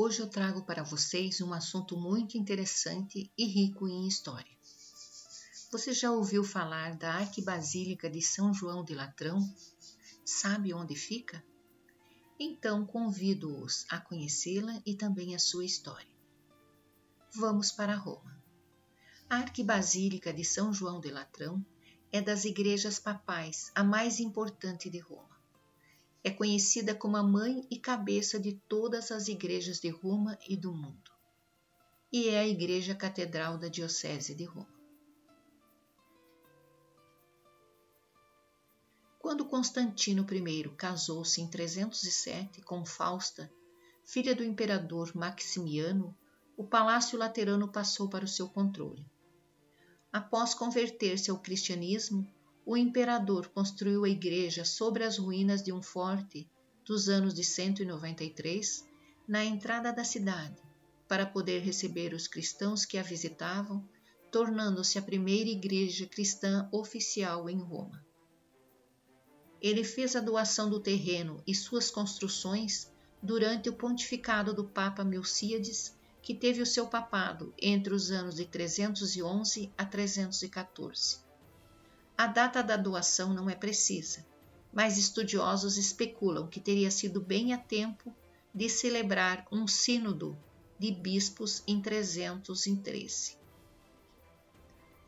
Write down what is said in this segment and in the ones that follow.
Hoje eu trago para vocês um assunto muito interessante e rico em história. Você já ouviu falar da Arquibasílica de São João de Latrão? Sabe onde fica? Então convido-os a conhecê-la e também a sua história. Vamos para Roma. A Arquibasílica de São João de Latrão é das igrejas papais a mais importante de Roma. É conhecida como a mãe e cabeça de todas as igrejas de Roma e do mundo. E é a igreja catedral da Diocese de Roma. Quando Constantino I casou-se em 307 com Fausta, filha do imperador Maximiano, o Palácio Laterano passou para o seu controle. Após converter-se ao cristianismo, o imperador construiu a igreja sobre as ruínas de um forte dos anos de 193, na entrada da cidade, para poder receber os cristãos que a visitavam, tornando-se a primeira igreja cristã oficial em Roma. Ele fez a doação do terreno e suas construções durante o pontificado do Papa Milcíades, que teve o seu papado entre os anos de 311 a 314. A data da doação não é precisa, mas estudiosos especulam que teria sido bem a tempo de celebrar um sínodo de bispos em 313.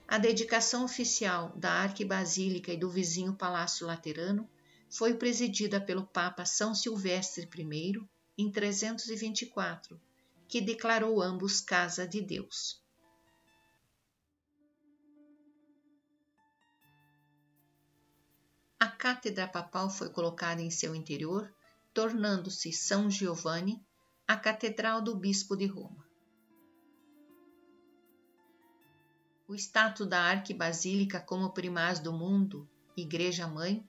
A dedicação oficial da Arquibasílica e do vizinho Palácio Laterano foi presidida pelo Papa São Silvestre I em 324, que declarou ambos Casa de Deus. A cátedra papal foi colocada em seu interior, tornando-se São Giovanni a catedral do bispo de Roma. O status da Arquibasílica como primaz do mundo, Igreja-mãe,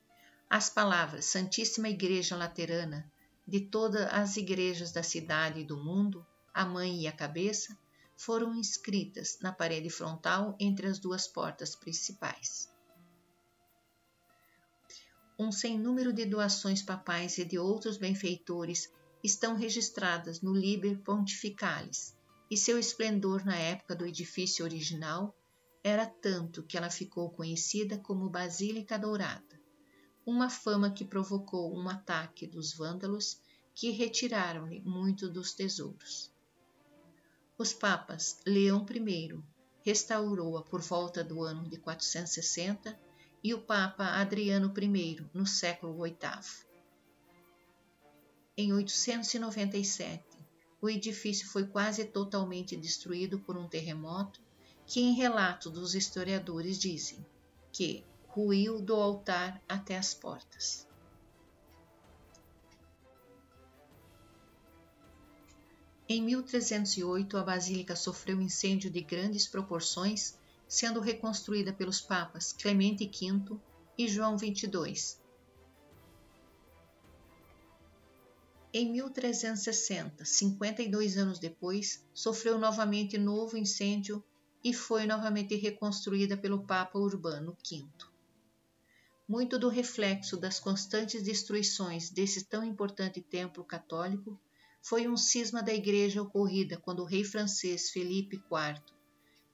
as palavras Santíssima Igreja Laterana de todas as igrejas da cidade e do mundo, a mãe e a cabeça, foram inscritas na parede frontal entre as duas portas principais. Um sem número de doações papais e de outros benfeitores estão registradas no Liber Pontificalis, e seu esplendor na época do edifício original era tanto que ela ficou conhecida como Basílica Dourada, uma fama que provocou um ataque dos vândalos que retiraram-lhe muito dos tesouros. Os papas Leão I restaurou-a por volta do ano de 460 e o Papa Adriano I no século VIII. Em 897, o edifício foi quase totalmente destruído por um terremoto que, em relato dos historiadores, dizem que ruiu do altar até as portas. Em 1308, a basílica sofreu um incêndio de grandes proporções, sendo reconstruída pelos papas Clemente V e João XXII. Em 1360, 52 anos depois, sofreu novamente novo incêndio e foi novamente reconstruída pelo Papa Urbano V. Muito do reflexo das constantes destruições desse tão importante templo católico foi um cisma da Igreja ocorrida quando o rei francês Felipe IV,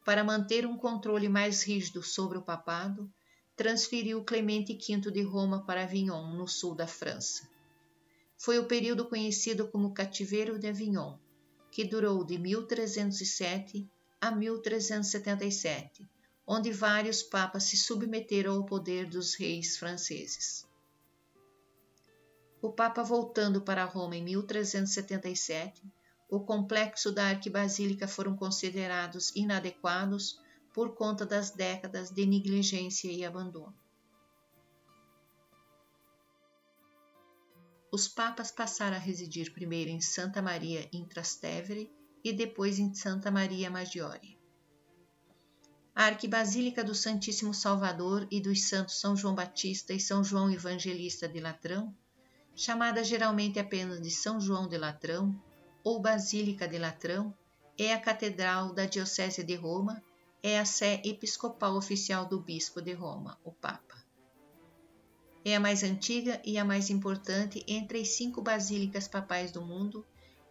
para manter um controle mais rígido sobre o papado, transferiu Clemente V de Roma para Avignon, no sul da França. Foi o período conhecido como Cativeiro de Avignon, que durou de 1307 a 1377, onde vários papas se submeteram ao poder dos reis franceses. O Papa voltando para Roma em 1377, o complexo da Arquibasílica foram considerados inadequados por conta das décadas de negligência e abandono. Os papas passaram a residir primeiro em Santa Maria in Trastevere e depois em Santa Maria Maggiore. A Arquibasílica do Santíssimo Salvador e dos Santos São João Batista e São João Evangelista de Latrão, chamada geralmente apenas de São João de Latrão ou Basílica de Latrão, é a catedral da Diocese de Roma, é a sé episcopal oficial do Bispo de Roma, o Papa. É a mais antiga e a mais importante entre as 5 basílicas papais do mundo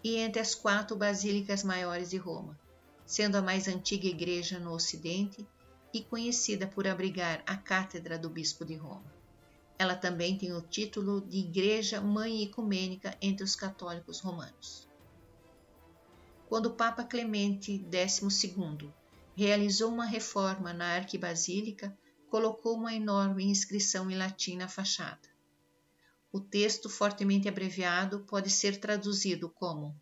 e entre as 4 basílicas maiores de Roma, sendo a mais antiga igreja no Ocidente e conhecida por abrigar a cátedra do Bispo de Roma. Ela também tem o título de Igreja Mãe Ecumênica entre os católicos romanos. Quando o Papa Clemente XII realizou uma reforma na arquibasílica, colocou uma enorme inscrição em latim na fachada. O texto, fortemente abreviado, pode ser traduzido como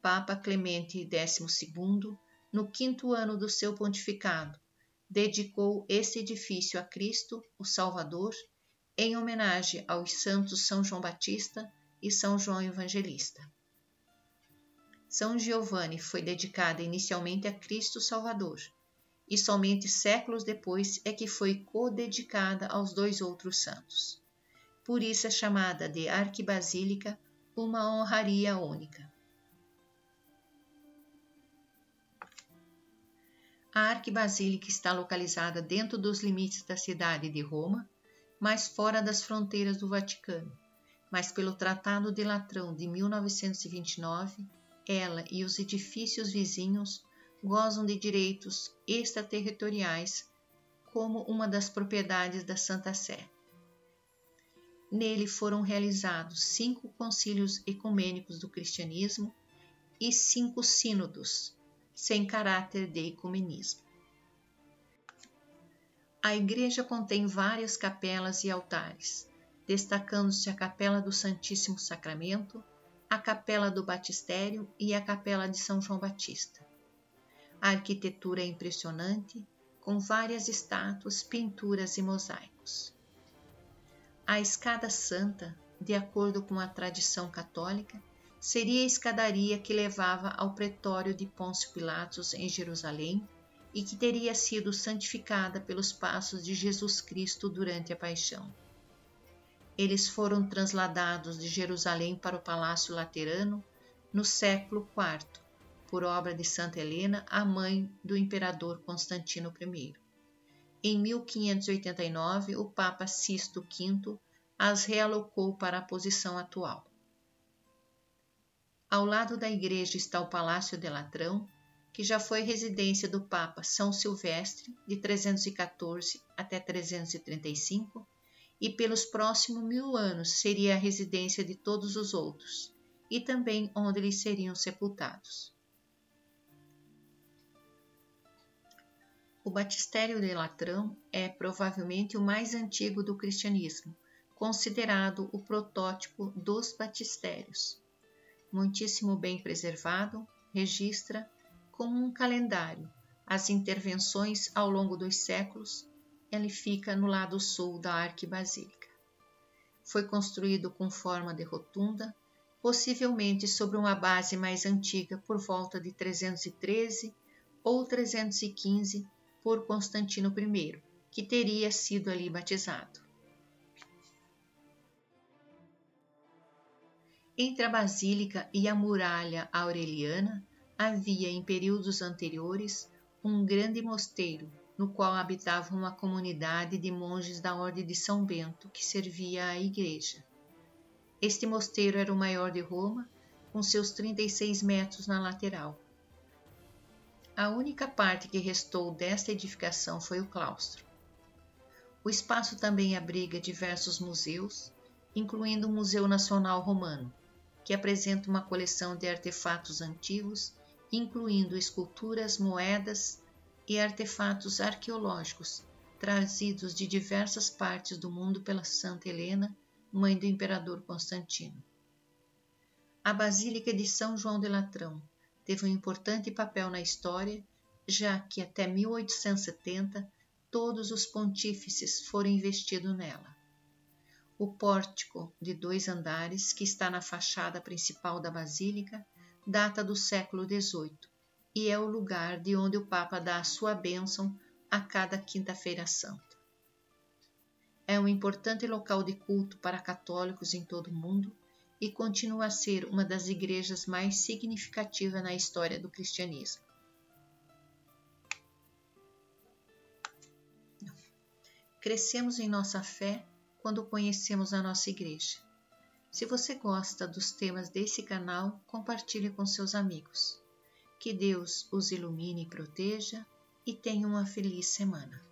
Papa Clemente XII, no 5º ano do seu pontificado, dedicou esse edifício a Cristo, o Salvador, em homenagem aos santos São João Batista e São João Evangelista. São Giovanni foi dedicada inicialmente a Cristo Salvador, e somente séculos depois é que foi co-dedicada aos 2 outros santos. Por isso é chamada de arquibasílica, uma honraria única. A arquibasílica está localizada dentro dos limites da cidade de Roma, mas fora das fronteiras do Vaticano. Mas pelo Tratado de Latrão de 1929, ela e os edifícios vizinhos gozam de direitos extraterritoriais como uma das propriedades da Santa Sé. Nele foram realizados 5 concílios ecumênicos do cristianismo e 5 sínodos, sem caráter de ecumenismo. A igreja contém várias capelas e altares, destacando-se a Capela do Santíssimo Sacramento, a Capela do Batistério e a Capela de São João Batista. A arquitetura é impressionante, com várias estátuas, pinturas e mosaicos. A escada santa, de acordo com a tradição católica, seria a escadaria que levava ao pretório de Pôncio Pilatos em Jerusalém e que teria sido santificada pelos passos de Jesus Cristo durante a paixão. Eles foram trasladados de Jerusalém para o Palácio Laterano no século IV, por obra de Santa Helena, a mãe do imperador Constantino I. Em 1589, o Papa Sisto V as realocou para a posição atual. Ao lado da igreja está o Palácio de Latrão, que já foi residência do Papa São Silvestre, de 314 até 335, e pelos próximos 1000 anos seria a residência de todos os outros, e também onde eles seriam sepultados. O Batistério de Latrão é provavelmente o mais antigo do cristianismo, considerado o protótipo dos batistérios. Muitíssimo bem preservado, registra, como um calendário, as intervenções ao longo dos séculos. Ele fica no lado sul da arquibasílica. Foi construído com forma de rotunda, possivelmente sobre uma base mais antiga por volta de 313 ou 315 por Constantino I, que teria sido ali batizado. Entre a basílica e a muralha aureliana havia, em períodos anteriores, um grande mosteiro, no qual habitava uma comunidade de monges da Ordem de São Bento, que servia à igreja. Este mosteiro era o maior de Roma, com seus 36 metros na lateral. A única parte que restou desta edificação foi o claustro. O espaço também abriga diversos museus, incluindo o Museu Nacional Romano, que apresenta uma coleção de artefatos antigos, incluindo esculturas, moedas e artefatos arqueológicos trazidos de diversas partes do mundo pela Santa Helena, mãe do imperador Constantino. A Basílica de São João de Latrão teve um importante papel na história, já que até 1870 todos os pontífices foram investidos nela. O pórtico de 2 andares, que está na fachada principal da Basílica, data do século XVIII e é o lugar de onde o Papa dá a sua bênção a cada quinta-feira santa. É um importante local de culto para católicos em todo o mundo e continua a ser uma das igrejas mais significativas na história do cristianismo. Crescemos em nossa fé quando conhecemos a nossa igreja. Se você gosta dos temas desse canal, compartilhe com seus amigos. Que Deus os ilumine e proteja e tenha uma feliz semana.